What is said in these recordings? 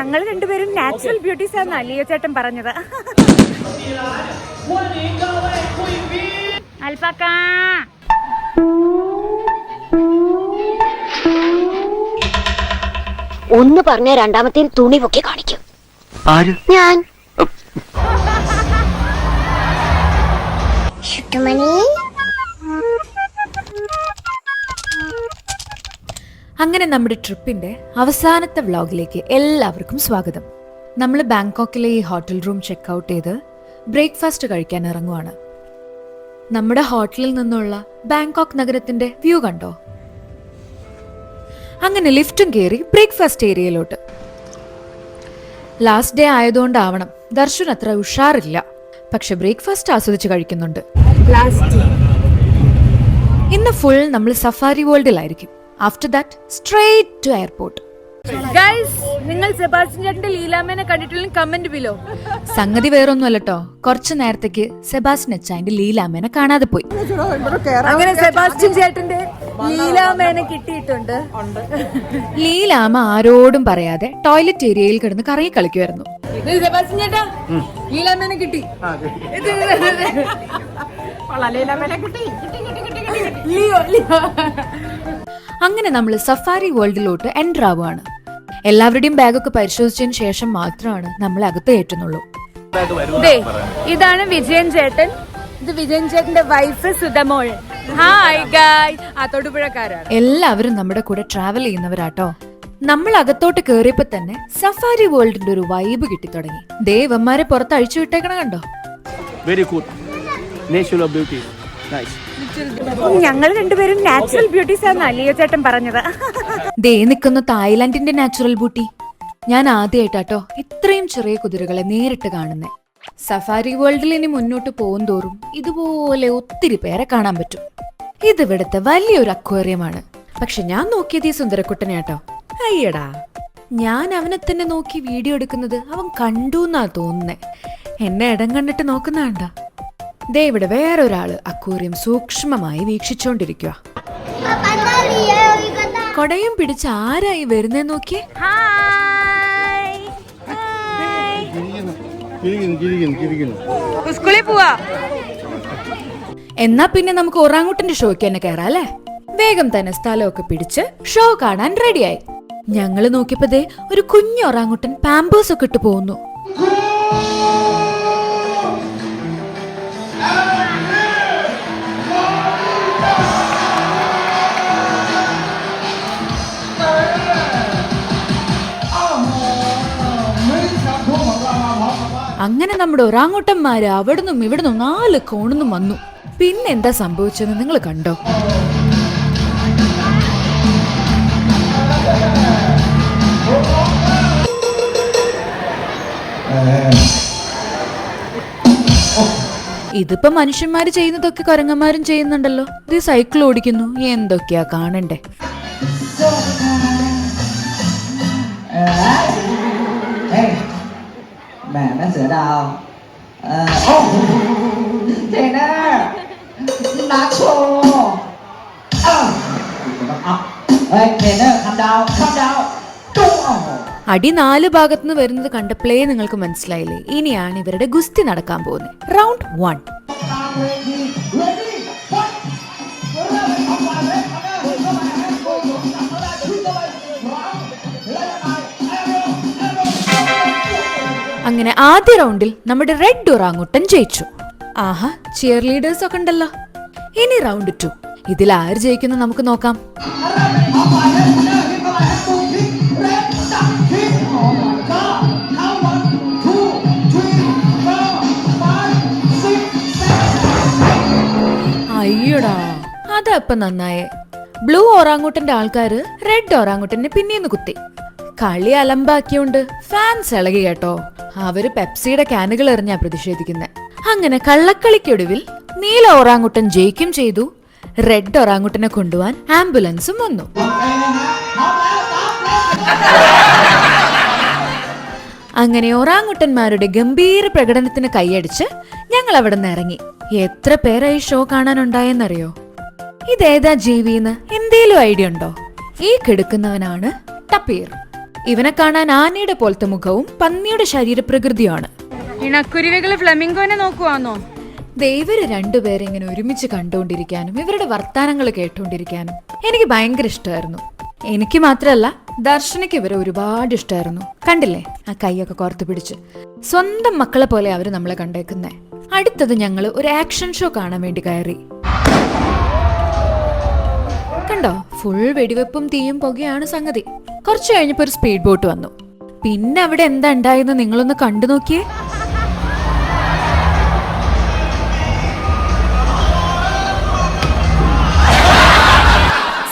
ഞങ്ങൾ രണ്ടുപേരും natural beauties ആണെന്നാ Leo ചേട്ടൻ പറഞ്ഞത്. അൽഫാക്ക ഒന്ന് പറഞ്ഞ രണ്ടാമത്തെ തുണി പൊക്കി കാണിക്കും. ഞാൻ അങ്ങനെ നമ്മുടെ ട്രിപ്പിന്റെ അവസാനത്തെ വ്ലോഗിലേക്ക് എല്ലാവർക്കും സ്വാഗതം. നമ്മൾ ബാങ്കോക്കിലെ ഈ ഹോട്ടൽ റൂം ചെക്ക് ചെയ്ത് ബ്രേക്ക്ഫാസ്റ്റ് കഴിക്കാൻ ഇറങ്ങുവാണ്. നമ്മുടെ ഹോട്ടലിൽ നിന്നുള്ള ബാങ്കോക്ക് നഗരത്തിന്റെ വ്യൂ കണ്ടോ? അങ്ങനെ ലിഫ്റ്റും കയറി ബ്രേക്ക്ഫാസ്റ്റ് ഏരിയയിലോട്ട്. ലാസ്റ്റ് ഡേ ആയതുകൊണ്ടാവണം ദർശൻ അത്ര ഉഷാറില്ല, പക്ഷെ ബ്രേക്ക്ഫാസ്റ്റ് ആസ്വദിച്ച് കഴിക്കുന്നുണ്ട്. ഇന്ന് ഫുൾ നമ്മൾ സഫാരി വേൾഡിലായിരിക്കും. After that straight to airport. നിങ്ങൾ സെബാസ്റ്റ്യൻ ചേട്ടന്റെ ലീലാമ്മേനെ കണ്ടിട്ടുള്ള കമന്റ് ബിലോ. സംഗതി വേറൊന്നും അല്ലട്ടോ, കുറച്ചു നേരത്തേക്ക് സെബാസ്റ്റ്യൻ അച്ചായന്റെ ലീലാമ്മേനെ കാണാതെ പോയി. അങ്ങനെ സെബാസ്റ്റ്യൻ ചേട്ടന്റെ ലീലാമ്മേനെ കിട്ടിയിട്ടുണ്ട്. ലീലാമ്മ ആരോടും പറയാതെ ടോയ്ലറ്റ് ഏരിയയിൽ കിടന്ന് കറങ്ങി കളിക്കുമായിരുന്നു. സെബാസ്റ്റ്യൻ ചേട്ടാ, ലീലാമ്മേനെ കിട്ടി. അങ്ങനെ നമ്മൾ സഫാരി വേൾഡിലോട്ട് എൻ്റർ ആവുകയാണ്. എല്ലാവരുടെയും ബാഗൊക്കെ പരിശോധിച്ചതിന് ശേഷം മാത്രമാണ് നമ്മൾ അകത്ത് കയറ്റുന്നുള്ളൂ. ഇതാണ് വിജയൻ ചേട്ടൻ. ഇത് വിജയൻ ചേട്ടന്റെ വൈഫ് സുധമോൾ. ഹായ് ഗായ്സ്, ആ തൊടുപുഴക്കാരാണ്. എല്ലാവരും നമ്മുടെ കൂടെ ട്രാവൽ ചെയ്യുന്നവരാട്ടോ. നമ്മൾ അകത്തോട്ട് കേറിയപ്പോ തന്നെ സഫാരി വേൾഡിന്റെ ഒരു വൈബ് കിട്ടി തുടങ്ങി. ദേവന്മാരെ പുറത്ത് അഴിച്ചു വിട്ടേക്കണ കണ്ടോ? Very good natural beauty. Nice. ഞങ്ങൾ രണ്ടുപേരും നാച്ചുറൽ ബ്യൂട്ടീസ് ആണെന്നാ ലിയോ ചേട്ടൻ പറഞ്ഞത്. ദേ നിൽക്കുന്ന തായ്ലാന്റിന്റെ നാച്ചുറൽ ബ്യൂട്ടി. ഞാൻ ആദ്യമായിട്ടാട്ടോ ഇത്രയും ചെറിയ കുതിരകളെ നേരിട്ട് കാണുന്നേ. സഫാരി വേൾഡിൽ ഇനി മുന്നോട്ട് പോകും തോറും ഇതുപോലെ ഒത്തിരി പേരെ കാണാൻ പറ്റും. ഇത് ഇവിടുത്തെ വലിയൊരു അക്വേറിയമാണ്. പക്ഷെ ഞാൻ നോക്കിയത് ഈ സുന്ദരക്കുട്ടനെയാട്ടോ. അയ്യടാ, ഞാൻ അവനെ തന്നെ നോക്കി വീഡിയോ എടുക്കുന്നത് അവൻ കണ്ടു എന്നാ തോന്നുന്നേ. എന്നെ ഇടം കണ്ടിട്ട് നോക്കുന്ന കണ്ടാ. ദേ ഇവിടെ വേറൊരാള് അക്വേറിയം സൂക്ഷ്മമായി വീക്ഷിച്ചോണ്ടിരിക്കുക. കൊടയും പിടിച്ച് ആരായി വരുന്നേ നോക്കിയേ. സ്കൂളിൽ പോവാ. എന്നാ പിന്നെ നമുക്ക് ഒറാങ്ങുട്ടന്റെ ഷോയ്ക്ക് തന്നെ കയറാം അല്ലേ? വേഗം തന്നെ സ്ഥലമൊക്കെ പിടിച്ച് ഷോ കാണാൻ റെഡിയായി. ഞങ്ങള് നോക്കിയപ്പോ ദേ ഒരു കുഞ്ഞു ഒറാങ്ങുട്ടൻ പാമ്പേഴ്സ് ഒക്കെ ഇട്ട് പോകുന്നു. അങ്ങനെ നമ്മുടെ ഒറാങ്ങുട്ടന്മാര് അവിടുന്നും ഇവിടുന്നും 4 കോണിന്നും വന്നു. പിന്നെ എന്താ സംഭവിച്ചെന്ന് നിങ്ങൾ കണ്ടോ? ഇതിപ്പോ മനുഷ്യന്മാര് ചെയ്യുന്നതൊക്കെ കുരങ്ങന്മാരും ചെയ്യുന്നുണ്ടല്ലോ. ഇത് സൈക്കിൾ ഓടിക്കുന്നു. എന്തൊക്കെയാ കാണണ്ടേ? Mẹ nó sửa đào trainer Nacho trainer come down അടി 4 ഭാഗത്തുനിന്ന് വരുന്നത് കണ്ടപ്പോഴേ നിങ്ങൾക്ക് മനസ്സിലായില്ലേ, ഇനിയാണ് ഇവരുടെ ഗുസ്തി നടക്കാൻ പോകുന്നത്. റൗണ്ട് 1. അങ്ങനെ ആദ്യ റൗണ്ടിൽ നമ്മുടെ റെഡ് ഒറാങ്ങുട്ടൻ ജയിച്ചു. ആഹാ, ചിയർ ലീഡേഴ്സ് ഒക്കെ ഉണ്ടല്ലോ. ഇനി റൗണ്ട് 2. ഇതിൽ ആര് ജയിക്കുന്നു നമുക്ക് നോക്കാം. അയ്യോടാ, അതപ്പൊ നന്നായേ. ബ്ലൂ ഒറാങ്ങുട്ടന്റെ ആൾക്കാര് റെഡ് ഒറാങ്ങുട്ടനെ പിന്നീന്ന് കുത്തി. കളി അലമ്പാക്കിയോണ്ട് ഫാൻസ് ഇളകി കേട്ടോ. അവര് പെപ്സിയുടെ ക്യാനുകൾ എറിഞ്ഞാ പ്രതിഷേധിക്കുന്നെ. അങ്ങനെ കള്ളക്കളിക്കൊടുവിൽ നീല ഒറാങ്ങുട്ടൻ ജയിക്കും ചെയ്തു. റെഡ് ഒറാങ്ങുട്ടനെ കൊണ്ടുപോവാൻ ആംബുലൻസും വന്നു. അങ്ങനെ ഒറാങ്ങുട്ടന്മാരുടെ ഗംഭീര പ്രകടനത്തിന് കൈയടിച്ച് ഞങ്ങൾ അവിടെ നിന്ന് ഇറങ്ങി. എത്ര പേരായി ഷോ കാണാനുണ്ടായെന്നറിയോ? ഇതേതാ ജീവിന്ന് എന്തേലും ഐഡിയ ഉണ്ടോ? ഈ കിടക്കുന്നവനാണ് ടപ്പീർ. ഇവനെ കാണാൻ ആനയുടെ പോലത്തെ മുഖവും പന്നിയുടെ ശരീരപ്രകൃതിയാണ്. ഇണക്കുരുവികള് ഫ്ലമിംഗോനെ നോക്കുവാന്നോ? ഇവര് രണ്ടുപേരെ ഇങ്ങനെ ഒരുമിച്ച് കണ്ടുകൊണ്ടിരിക്കാനും ഇവരുടെ വർത്താനങ്ങൾ കേട്ടുകൊണ്ടിരിക്കാനും എനിക്ക് ഭയങ്കര ഇഷ്ടമായിരുന്നു. എനിക്ക് മാത്രമല്ല, ദർശനയ്ക്ക് ഇവരെ ഒരുപാട് ഇഷ്ടമായിരുന്നു. കണ്ടില്ലേ ആ കൈയൊക്കെ കോർത്ത് പിടിച്ച് സ്വന്തം മക്കളെ പോലെ അവര് നമ്മളെ കണ്ടേക്കുന്നേ. അടുത്തത് ഞങ്ങള് ഒരു ആക്ഷൻ ഷോ കാണാൻ വേണ്ടി കയറി. കണ്ടോ, ഫുൾ വെടിവെപ്പും തീയും പുകയാണ് സംഗതി. കുറച്ചു കഴിഞ്ഞപ്പോ ഒരു സ്പീഡ് ബോട്ട് വന്നു. പിന്നെ അവിടെ എന്താ ഉണ്ടായെന്ന് നിങ്ങളൊന്ന് കണ്ടു നോക്കിയേ.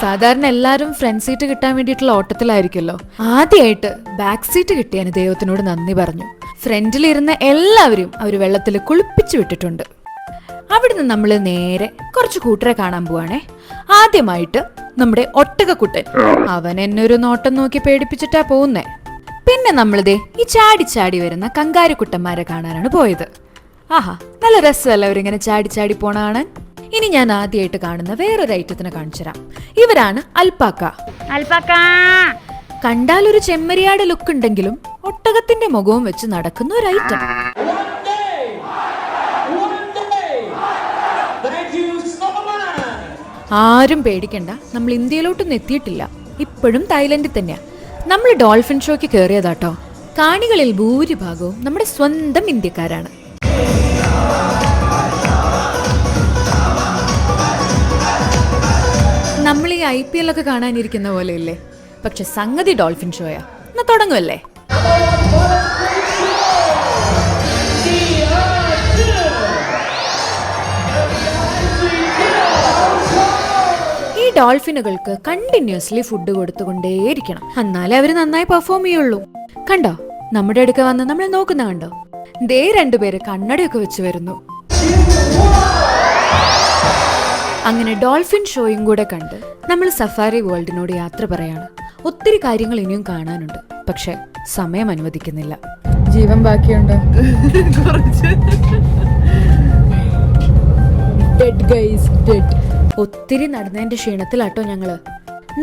സാധാരണ എല്ലാരും ഫ്രണ്ട് സീറ്റ് കിട്ടാൻ വേണ്ടിയിട്ടുള്ള ഓട്ടത്തിലായിരിക്കുമല്ലോ. ആദ്യമായിട്ട് ബാക്ക് സീറ്റ് കിട്ടിയാന് ദൈവത്തിനോട് നന്ദി പറഞ്ഞു. ഫ്രണ്ടിലിരുന്ന എല്ലാവരും അവര് വെള്ളത്തിൽ കുളിപ്പിച്ചു വിട്ടിട്ടുണ്ട്. അവിടുന്ന് നമ്മൾ നേരെ കുറച്ച് കൂട്ടരെ കാണാൻ പോവാണേ. ആദ്യമായിട്ട് നമ്മുടെ ഒട്ടകക്കുട്ടൻ. അവൻ എന്നെ ഒരു നോട്ടം നോക്കി പേടിപ്പിച്ചിട്ടാ പോകുന്നേ. പിന്നെ നമ്മളിതേ ഈ ചാടി ചാടി വരുന്ന കങ്കാരുക്കുട്ടന്മാരെ കാണാനാണ് പോയത്. ആഹാ, നല്ല രസമല്ല അവരിങ്ങനെ ചാടി ചാടി പോണ കാണാൻ. ഇനി ഞാൻ ആദ്യമായിട്ട് കാണുന്ന വേറൊരു ഐറ്റത്തിനെ കാണിച്ചുതരാം. ഇവരാണ് അൽപ്പാക്ക. കണ്ടാൽ ഒരു ചെമ്മരിയാട് ലുക്ക് ഉണ്ടെങ്കിലും ഒട്ടകത്തിന്റെ മുഖവും വെച്ച് നടക്കുന്ന ഒരു ഐറ്റം. ആരും പേടിക്കണ്ട, നമ്മൾ ഇന്ത്യയിലോട്ടൊന്നും എത്തിയിട്ടില്ല. ഇപ്പോഴും തായ്ലൻഡിൽ തന്നെയാ. നമ്മൾ ഡോൾഫിൻ ഷോയ്ക്ക് കയറിയതാട്ടോ. കാണികളിൽ ഭൂരിഭാഗവും നമ്മുടെ സ്വന്തം ഇന്ത്യക്കാരാണ്. നമ്മൾ ഈ IPL ഒക്കെ കാണാനിരിക്കുന്ന പോലെ ഇല്ലേ, പക്ഷെ സംഗതി ഡോൾഫിൻ ഷോയാ. എന്നാ തുടങ്ങുമല്ലേ? ഈ ഡോൾഫിനുകൾക്ക് കണ്ടിന്യൂസ്ലി ഫുഡ് കൊടുത്തുകൊണ്ടേയിരിക്കണം, എന്നാലേ അവര് നന്നായി പെർഫോം ചെയ്യുള്ളൂ. കണ്ടോ, നമ്മുടെ അടുക്ക വന്ന് നമ്മൾ നോക്കുന്ന കണ്ടോ, ദേ രണ്ടുപേര് കണ്ണടയൊക്കെ വെച്ച് വരുന്നു. അങ്ങനെ ഡോൾഫിൻ ഷോയും കൂടെ കണ്ട് നമ്മൾ സഫാരി വേൾഡിനോട് യാത്ര പറയാണ്. ഒത്തിരി കാര്യങ്ങൾ ഇനിയും കാണാനുണ്ട്, പക്ഷെ സമയം അനുവദിക്കുന്നില്ല. ജീവൻ ബാക്കിയുണ്ടോ? ഒത്തിരി നടന്നതിന്റെ ക്ഷീണത്തിലാട്ടോ ഞങ്ങള്.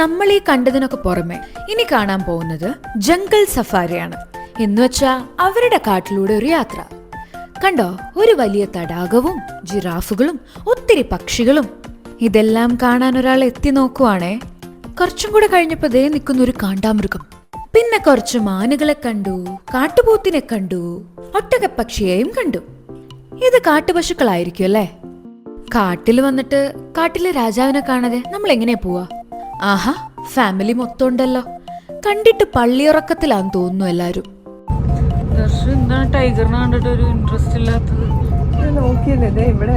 നമ്മൾ ഈ കണ്ടതിനൊക്കെ പുറമെ ഇനി കാണാൻ പോകുന്നത് ജംഗൽ സഫാരിയാണ്. എന്നുവെച്ചാ അവരുടെ കാട്ടിലൂടെ ഒരു യാത്ര. കണ്ടോ, ഒരു വലിയ തടാകവും ജിറാഫുകളും ഒത്തിരി പക്ഷികളും. ഇതെല്ലാം കാണാൻ ഒരാൾ എത്തി നോക്കുവാണേ. കുറച്ചും കൂടെ കഴിഞ്ഞപ്പോ ദേ നിൽക്കുന്ന ഒരു കാണ്ടാമൃഗം. പിന്നെ കുറച്ച് മാനുകളെ കണ്ടു, കാട്ടുപോത്തിനെ കണ്ടു, ഒട്ടകപ്പക്ഷിയെയും കണ്ടു. ഇത് കാട്ടുപശുക്കളായിരിക്കും അല്ലേ? കാട്ടിൽ വന്നിട്ട് കാട്ടിലെ രാജാവിനെ കാണാതെ നമ്മൾ എങ്ങനെയാ പോവാ? ആഹാ, ഫാമിലി മൊത്തം ഉണ്ടല്ലോ. കണ്ടിട്ട് പള്ളിയുറക്കത്തിലാന്ന് തോന്നുന്നു എല്ലാരും. എന്താണ് ടൈഗറിനെ കണ്ടിട്ട് ഒരു ഇൻട്രസ്റ്റ് ഇല്ലാത്തത്? നോക്കിയല്ലേ ഇവിടെ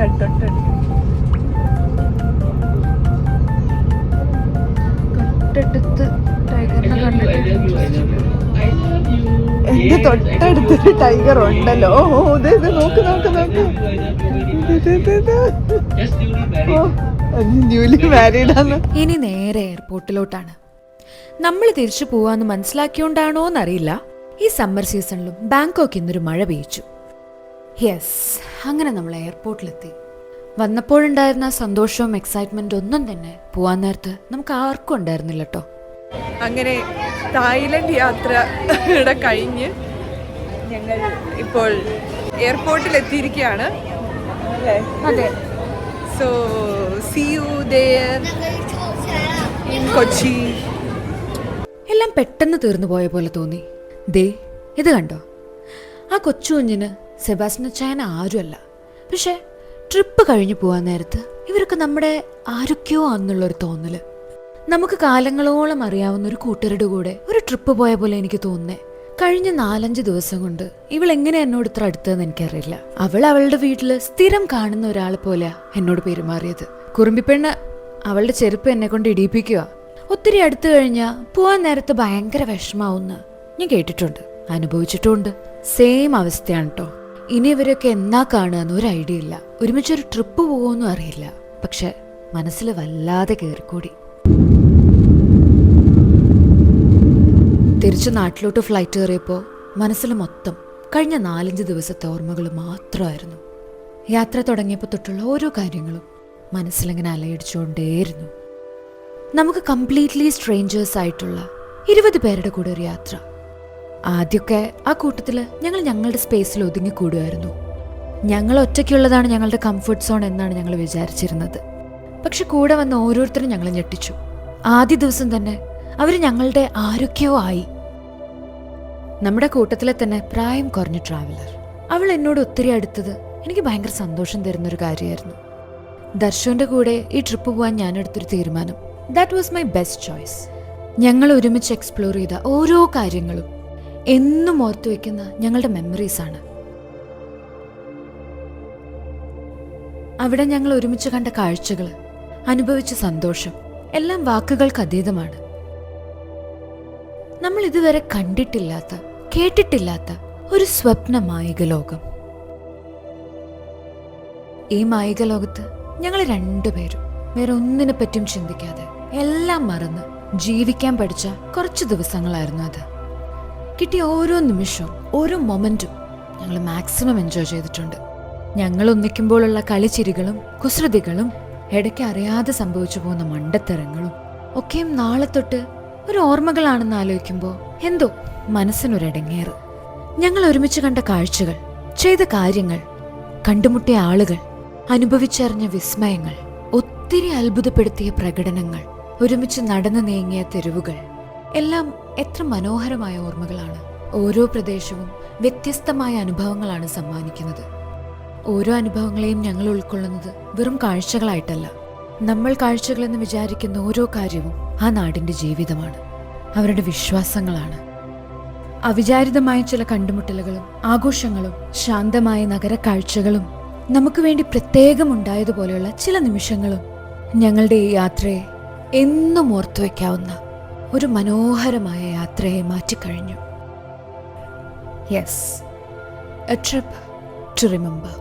തൊട്ടടുത്ത് ടൈഗറിനെ കണ്ടിട്ട് എന്റെ തൊട്ടടുത്തൊരു ടൈഗർ ഉണ്ടല്ലോ. നോക്ക് നോക്ക് നോക്ക്, ന്യൂലി മാരീഡാണ്. ഇനി നേരെ എയർപോർട്ടിലോട്ടാണ്. നമ്മൾ തിരിച്ചു പോവാന്ന് മനസ്സിലാക്കിയോണ്ടാണോന്നറിയില്ല, ഈ സമ്മർ സീസണിലും ബാങ്കോക്ക് ഇന്നൊരു മഴ പെയ്ച്ചു. യെസ്, അങ്ങനെ നമ്മൾ എയർപോർട്ടിലെത്തി. വന്നപ്പോഴുണ്ടായിരുന്ന സന്തോഷവും എക്സൈറ്റ്മെന്റും ഒന്നും തന്നെ പോവാൻ നേരത്ത് നമുക്ക് ആർക്കും ഉണ്ടായിരുന്നില്ല കേട്ടോ. അങ്ങനെ തായ്ലൻഡ് യാത്ര കഴിഞ്ഞ് ഞങ്ങൾ ഇപ്പോൾ എയർപോർട്ടിൽ എത്തിയിരിക്കുകയാണ്. അതെ. So see you there in Kochi. എല്ലാം പെട്ടെന്ന് തീർന്നു പോയ പോലെ തോന്നി. ദേ ഇത് കണ്ടോ, ആ കൊച്ചു കുഞ്ഞിന് സെബാസ്റ്റ്യൻ അച്ചായൻ ആരുമല്ല. പക്ഷെ ട്രിപ്പ് കഴിഞ്ഞു പോവാൻ നേരത്ത് ഇവരൊക്കെ നമ്മുടെ ആരൊക്കെയോ ആണെന്നുള്ളൊരു തോന്നല്. നമുക്ക് കാലങ്ങളോളം അറിയാവുന്ന ഒരു കൂട്ടരുടെ കൂടെ ഒരു ട്രിപ്പ് പോയ പോലെ എനിക്ക് തോന്നുന്നേ. കഴിഞ്ഞ 4-5 ദിവസം കൊണ്ട് ഇവൾ എങ്ങനെ എന്നോട് ഇത്ര അടുത്തതെന്ന് എനിക്കറിയില്ല. അവൾ അവളുടെ വീട്ടില് സ്ഥിരം കാണുന്ന ഒരാളെ പോലെ എന്നോട് പെരുമാറിയത്. കുറുമ്പിപ്പെണ്ണ് അവളുടെ ചെരുപ്പ് എന്നെ കൊണ്ട് ഇടിയിപ്പിക്കുക. ഒത്തിരി അടുത്തു കഴിഞ്ഞാ പോവാൻ നേരത്ത് ഭയങ്കര വിഷമാവുന്ന ഞാൻ കേട്ടിട്ടുണ്ട്, അനുഭവിച്ചിട്ടുണ്ട്. സെയിം അവസ്ഥയാണ് കേട്ടോ. ഇനി ഇവരൊക്കെ എന്നാ കാണുകയെന്ന് ഒരു ഐഡിയ ഇല്ല. ഒരുമിച്ചൊരു ട്രിപ്പ് പോകുമെന്നും അറിയില്ല. പക്ഷെ മനസ്സിൽ വല്ലാതെ കയറിക്കൂടി. തിരിച്ചു നാട്ടിലോട്ട് ഫ്ലൈറ്റ് കയറിയപ്പോൾ മനസ്സിൽ മൊത്തം കഴിഞ്ഞ 4-5 ദിവസത്തെ ഓർമ്മകൾ മാത്രമായിരുന്നു. യാത്ര തുടങ്ങിയപ്പോൾ തൊട്ടുള്ള ഓരോ കാര്യങ്ങളും മനസ്സിലിങ്ങനെ അലയടിച്ചുകൊണ്ടേയിരുന്നു. നമുക്ക് കംപ്ലീറ്റ്ലി സ്ട്രേഞ്ചേഴ്സ് ആയിട്ടുള്ള 20 പേരുടെ കൂടെ ഒരു യാത്ര. ആദ്യമൊക്കെ ആ കൂട്ടത്തില് ഞങ്ങൾ ഞങ്ങളുടെ സ്പേസിൽ ഒതുങ്ങിക്കൂടുമായിരുന്നു. ഞങ്ങൾ ഒറ്റയ്ക്കുള്ളതാണ് ഞങ്ങളുടെ കംഫർട്ട് സോൺ എന്നാണ് ഞങ്ങൾ വിചാരിച്ചിരുന്നത്. പക്ഷെ കൂടെ വന്ന ഓരോരുത്തരും ഞങ്ങൾ ഞെട്ടിച്ചു. ആദ്യ ദിവസം തന്നെ അവർ ഞങ്ങളുടെ ആരൊക്കെയോ ആയി. നമ്മുടെ കൂട്ടത്തിലെ തന്നെ പ്രായം കുറഞ്ഞ ട്രാവലർ, അവൾ എന്നോട് ഒത്തിരി അടുത്തത് എനിക്ക് ഭയങ്കര സന്തോഷം തരുന്നൊരു കാര്യമായിരുന്നു. ദർശുവിന്റെ കൂടെ ഈ ട്രിപ്പ് പോകാൻ ഞാനെടുത്തൊരു തീരുമാനം, that was my best choice. ഞങ്ങൾ ഒരുമിച്ച് എക്സ്പ്ലോർ ചെയ്ത ഓരോ കാര്യങ്ങളും എന്നും ഓർത്തു വെക്കുന്ന ഞങ്ങളുടെ മെമ്മറീസാണ്. അവിടെ ഞങ്ങൾ ഒരുമിച്ച് കണ്ട കാഴ്ചകൾ, അനുഭവിച്ച സന്തോഷം എല്ലാം വാക്കുകൾക്ക് അതീതമാണ്. നമ്മൾ ഇതുവരെ കണ്ടിട്ടില്ലാത്ത, കേട്ടിട്ടില്ലാത്ത ഒരു സ്വപ്ന മായിക ലോകം. ഈ മായിക ലോകത്ത് ഞങ്ങൾ രണ്ടുപേരും വേറെ ഒന്നിനെ പറ്റിയും ചിന്തിക്കാതെ എല്ലാം മറന്ന് ജീവിക്കാൻ പഠിച്ച കുറച്ച് ദിവസങ്ങളായിരുന്നു അത്. കിട്ടിയ ഓരോ നിമിഷവും ഓരോ മൊമെന്റും ഞങ്ങൾ മാക്സിമം എൻജോയ് ചെയ്തിട്ടുണ്ട്. ഞങ്ങൾ ഒന്നിക്കുമ്പോഴുള്ള കളിച്ചിരികളും കുസൃതികളും ഇടയ്ക്ക് അറിയാതെ സംഭവിച്ചു പോകുന്ന മണ്ടത്തരങ്ങളും ഒക്കെയും നാളെ തൊട്ട് ഒരു ഓർമ്മകളാണെന്ന് ആലോചിക്കുമ്പോൾ എന്തോ മനസ്സിനൊരിടങ്ങേറ്. ഞങ്ങൾ ഒരുമിച്ച് കണ്ട കാഴ്ചകൾ, ചെയ്ത കാര്യങ്ങൾ, കണ്ടുമുട്ടിയ ആളുകൾ, അനുഭവിച്ചറിഞ്ഞ വിസ്മയങ്ങൾ, ഒത്തിരി അത്ഭുതപ്പെടുത്തിയ പ്രകടനങ്ങൾ, ഒരുമിച്ച് നടന്നു നീങ്ങിയ തെരുവുകൾ എല്ലാം എത്ര മനോഹരമായ ഓർമ്മകളാണ്. ഓരോ പ്രദേശവും വ്യത്യസ്തമായ അനുഭവങ്ങളാണ് സമ്മാനിക്കുന്നത്. ഓരോ അനുഭവങ്ങളെയും ഞങ്ങൾ ഉൾക്കൊള്ളുന്നത് വെറും കാഴ്ചകളായിട്ടല്ല. നമ്മൾ കാഴ്ചകളെന്ന് വിചാരിക്കുന്ന ഓരോ കാര്യവും ആ നാടിന്റെ ജീവിതമാണ്, അവരുടെ വിശ്വാസങ്ങളാണ്. അവിചാരിതമായ ചില കണ്ടുമുട്ടലുകളും ആഘോഷങ്ങളും ശാന്തമായ നഗര കാഴ്ചകളും നമുക്ക് വേണ്ടി പ്രത്യേകം ഉണ്ടായതുപോലെയുള്ള ചില നിമിഷങ്ങളും ഞങ്ങളുടെ ഈ യാത്രയെ എന്നും ഓർത്തുവെക്കാവുന്ന ഒരു മനോഹരമായ യാത്രയെ മാറ്റിക്കഴിഞ്ഞു. Yes, a trip to remember.